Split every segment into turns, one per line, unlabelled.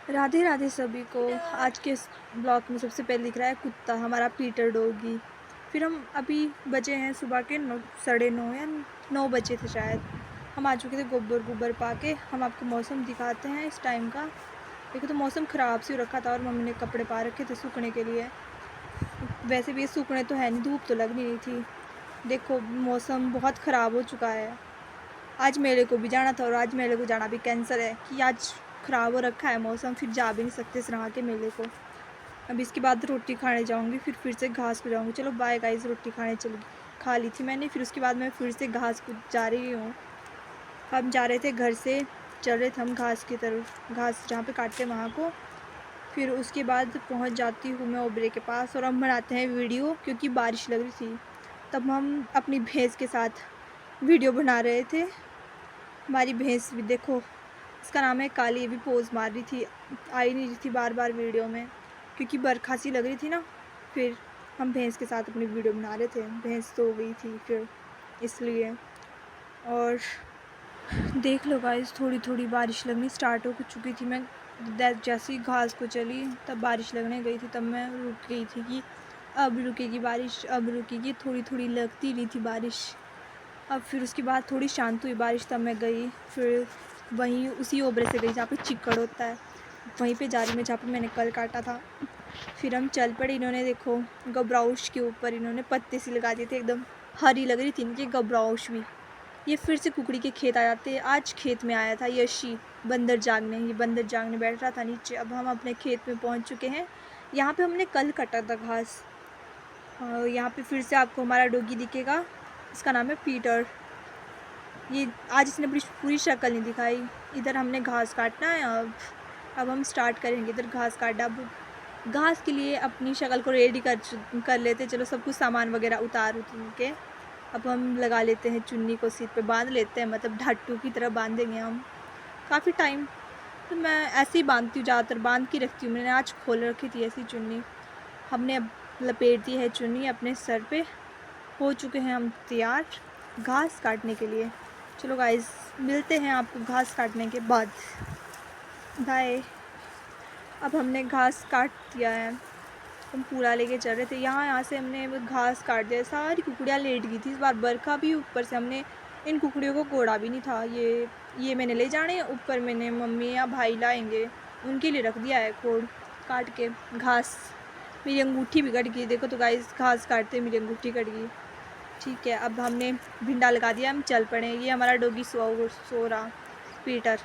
राधे राधे सभी को। आज के इस ब्लॉग में सबसे पहले दिख रहा है कुत्ता, हमारा पीटर डॉगी। फिर हम अभी बजे हैं सुबह के 9, 9:30 या 9 बजे थे शायद। हम आ चुके थे गोबर गोबर पा के। हम आपको मौसम दिखाते हैं इस टाइम का। देखो तो मौसम ख़राब सी हो रखा था और मम्मी ने कपड़े पा रखे थे सूखने के लिए। वैसे भी ये सूखने तो है नहीं, धूप तो लग नहीं थी। देखो मौसम बहुत ख़राब हो चुका है। आज मेले को भी जाना था और आज मेले को जाना भी कैंसिल है कि आज ख़राब हो रखा है मौसम, फिर जा भी नहीं सकते सराहा के मेले को। अब इसके बाद रोटी खाने जाऊंगी, फिर से घास को जाऊंगी। चलो बाय गाइस, रोटी खाने चल खा ली थी मैंने, फिर उसके बाद मैं फिर से घास को जा रही हूँ। हम जा रहे थे घर से, चल रहे थे हम घास की तरफ, घास जहाँ पे काटते हैं वहाँ को। फिर उसके बाद पहुँच जाती हूँ मैं ओबरे के पास और हम बनाते हैं वीडियो, क्योंकि बारिश लग रही थी। तब हम अपनी भैंस के साथ वीडियो बना रहे थे। हमारी भैंस भी देखो, इसका नाम है काली, ये भी पोज़ मार रही थी, आई नहीं रही थी बार बार वीडियो में, क्योंकि बरखा सी लग रही थी ना। फिर हम भैंस के साथ अपनी वीडियो बना रहे थे, भैंस सो गई थी फिर इसलिए। और देख लो गाइस, थोड़ी थोड़ी बारिश लगनी स्टार्ट हो चुकी थी। मैं जैसे ही घास को चली तब बारिश लगने गई थी, तब मैं रुक गई थी कि अब रुकेगी बारिश, अब रुकेगी। थोड़ी थोड़ी लगती रही थी बारिश। अब फिर उसके बाद थोड़ी शांत हुई बारिश, तब मैं गई फिर वहीं उसी ओबरे से गई जहाँ पे चिक्कड़ होता है, वहीं पे जा रही मैं जहाँ पे मैंने कल काटा था। फिर हम चल पड़े। इन्होंने देखो गबराउश के ऊपर इन्होंने पत्ते से लगा दिए थे, एकदम हरी लग रही थी इनकी गबराउश भी। ये फिर से कुकड़ी के खेत आ जाते हैं। आज खेत में आया था यशी बंदर जागने, ये बंदर जागने बैठ रहा था नीचे। अब हम अपने खेत में पहुँच चुके हैं। यहाँ पे हमने कल काटा था घास। यहाँ पे फिर से आपको हमारा डॉगी दिखेगा, इसका नाम है पीटर। ये आज इसने पूरी शक्ल नहीं दिखाई। इधर हमने घास काटना है। अब हम स्टार्ट करेंगे इधर घास काटना। अब घास के लिए अपनी शक्ल को रेडी कर लेते। चलो सब कुछ सामान वगैरह उतार के अब हम लगा लेते हैं, चुन्नी को सीट पे बांध लेते हैं, मतलब ढट्टू की तरह बांधेंगे हम। काफ़ी टाइम तो मैं ऐसे ही बांधती हूँ, ज़्यादातर बांध के रखती हूँ। मैंने आज खोल रखी थी ऐसी चुन्नी। हमने अब लपेट दी है चुन्नी अपने सर पे। हो चुके हैं हम तैयार घास काटने के लिए। चलो गाइस, मिलते हैं आपको घास काटने के बाद। बाय। अब हमने घास काट दिया है, हम पूरा लेके चल रहे थे। यहाँ से हमने घास काट दिया। सारी कुकड़ियाँ लेट गई थी इस बार, बरखा भी ऊपर से। हमने इन कुकड़ियों को कोड़ा भी नहीं था। ये मैंने ले जाने, ऊपर मैंने मम्मी या भाई लाएंगे, उनके लिए रख दिया है खोड़ काट के घास। मेरी अंगूठी भी कट गई, देखो तो गाइस, घास काटते मेरी अंगूठी कट गई। ठीक है, अब हमने भिंडा लगा दिया, हम चल पड़े। ये हमारा डॉगी सो रहा पीटर,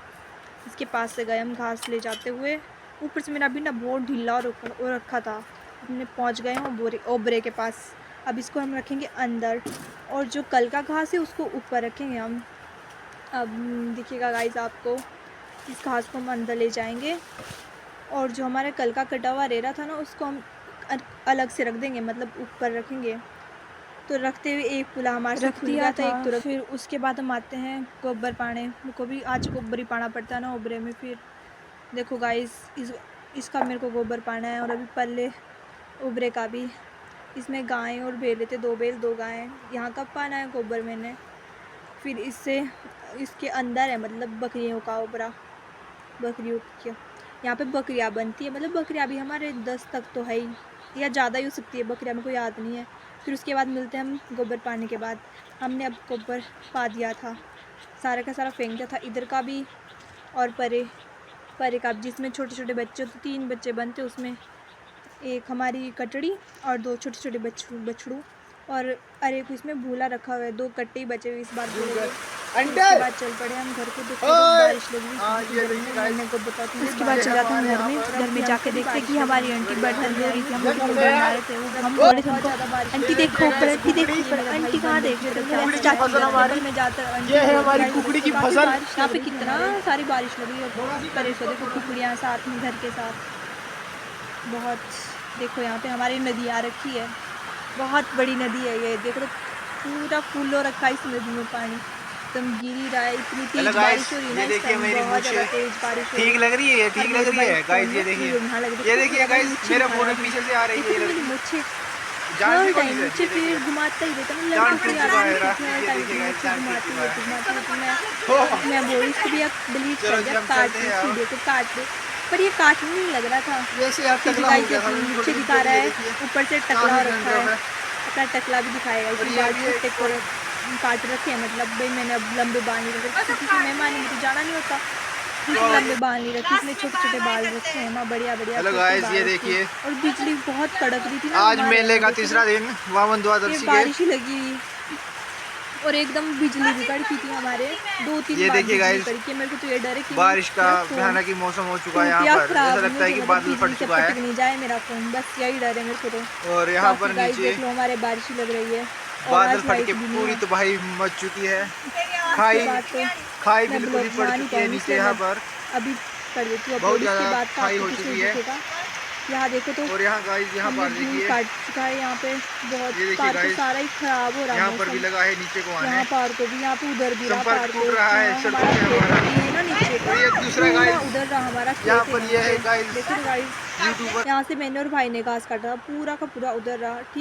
इसके पास से गए हम घास ले जाते हुए। ऊपर से मेरा भिंडा बहुत ढीला और रखा था। हमने पहुंच गए हैं ओबरे के पास। अब इसको हम रखेंगे अंदर, और जो कल का घास है उसको ऊपर रखेंगे हम। अब दिखेगा गाइस आपको, इस घास को हम अंदर ले जाएंगे, और जो हमारा कल का कटा हुआ रेरा था ना, उसको हम अलग से रख देंगे, मतलब ऊपर रखेंगे। तो रखते हुए एक पुला हमारे से खुल गया था एक, तो फिर उसके बाद हम आते हैं गोबर पाने को भी। आज गोबर ही पाना पड़ता है ना ओबरे में। फिर देखो गाइस, इसका मेरे को गोबर पाना है, और अभी पल्ले ओबरे का भी। इसमें गायें और बैल थे, 2 बैल 2 गायें। यहाँ कब पाना है गोबर मैंने। फिर इसके अंदर है, मतलब बकरियों का ओबरा, बकरियों की यहाँ पे बकरियाँ बनती है। मतलब बकरियाँ भी हमारे 10 तक तो है ही, या ज़्यादा ही हो सकती है बकरियाँ, मेरे को याद नहीं है। फिर उसके बाद मिलते हैं हम गोबर पाने के बाद। हमने अब गोबर पा दिया था, सारा का सारा फेंक दिया था, इधर का भी और परे का भी, जिसमें छोटे छोटे बच्चे तो 3 बच्चे बनते, उसमें एक हमारी कटड़ी और 2 छोटे छोटे बछड़ू। और अरे को इसमें भूला रखा हुआ है, 2 कट्टे ही बचे हुए इस बार भूले के। उसके बाद चल पड़े हम घर को। देखते बारिश लगी हमने को बताती हूँ। उसके बाद चल जाते हैं घर में जाके देखते कि हमारी आंटी बैठल हो रही थी, हम लोग बना रहे थे। हम बोले थे उनको, आंटी देखो ऊपर, आंटी देखो ऊपर। आंटी कहाँ देख रहे थे में जाकर।
ये है हमारी कुकड़ी की फसल।
यहाँ पे कितना सारी बारिश लगी और परेशान, देखो कुकड़ियाँ साथ में घर के साथ बहुत। देखो यहाँ पे हमारी नदी आ रखी है, बहुत बड़ी नदी है ये। देखो तो पूरा फूल हो रखा है इस नदी में, पानी एकदम गिरी रहा है। इतनी तेज बारिश हो रही है ना,
देखिए मेरी
बहुत ज़्यादा तेज बारिश हो रही
ठीक लग रही है, ठीक लग रही है गाइस। ये देखिए गाइस, मेरा फोन पीछे से आ रही है।
मेरी मुझे हर टाइम मुझे फिर घुमाता ही रहता है, मैं बोली इसको भी आप डिलीट कर दिया, काट वीडियो को काट दे। पर ये काटने नहीं लग रहा था।
वैसे यार
क्योंकि
टकला हो
गाइस
गया था,
नीचे दिखा रहा है, ऊपर से टकला हो रखा है।
है।
अपना टकला भी दिखाएगा,
और
इसमें
ये
बाल
भी है
छोटे कर काट रखे हैं, मतलब भाई मैंने अब लंबे बाल नहीं रखे क्योंकि मेहमान में तो जाना नहीं होता, इसलिए लंबे बाल नहीं रखे, इसलिए छोटे छोटे बाल रखे हैं ना, बढ़िया बढ़िया
हेलो
छोटे
गाइस,
बाल
ये
रखे।
देखिए
और बिजली बहुत कड़क रही थी ना
आज
हमारे
मेले
यहाँ,
का
देखो
तीसरा दिन वामन
ये
द्वादशी के।
बारिश ही लगी हुई और एकदम बिजली भी कड़की थी हमारे, 2-3
ये
बार
देखिए
बिजली
गाइस,
कड़की है। मेरे को तो ये डर है कि
बारिश का
मेरा फोन
भयानक मौसम हो चुका है यहाँ
टूट या
पर।
खराब
ऐसा लगता है
मुझे
कि
मतलब
बादल फट
बिजली से
चुका है।
पटक नहीं जाए मेरा फोन, बस यही डर है मेरे को तो।
और यहाँ पर
बाकी गाइस
नीचे
देख लो हमारे बारिश ही लग रही है और
बादल
आज
फट
लाइट
के
भी नहीं
पूरी
है।
तबाही मच चुकी है।
उसके बाद तो
खाई
मैं
बिल्कुल ही
ब्लॉग
पड़
बना नहीं
चुकी है
पाऊंगी,
नीचे
इसलिए
यहाँ
मैं
पर।
अभी कर देती हूँ
बहुत
अपलोड, इसके
ज़्यादा
बाद तो
खाई
आपको
हो
कुछ नहीं
चुकी है।
दिखेगा। यहाँ देखो तो
और यहाँ गाइस, यहाँ
हमने
पर
धूल
देखिए,
काट चुका है यहाँ पे बहुत,
ये देखिए
पार तो
गाइस,
सारा ही खराब हो रहा
यहाँ पर भी
मौसम।
लगा है नीचे को आने।
यहाँ पार को भी, यहाँ पे उधर भी रहा
संपर्क
पार
टूट
को,
रहा है
यहाँ
सड़कों
हमारा
से
खेत
हमारा।
ये है ना नीचे का,
और ये दूसरा
पूरा
गाइस,
उधर रहा हमारा
यहाँ
खेत
पर
है।
ये
यहाँ
है
पे
गाइस
देखो तो गाइस,
यूट्यूबर।
यहाँ से मैंने और भाई ने घास काटा, पूरा का पूरा उधर रहा। ठीक।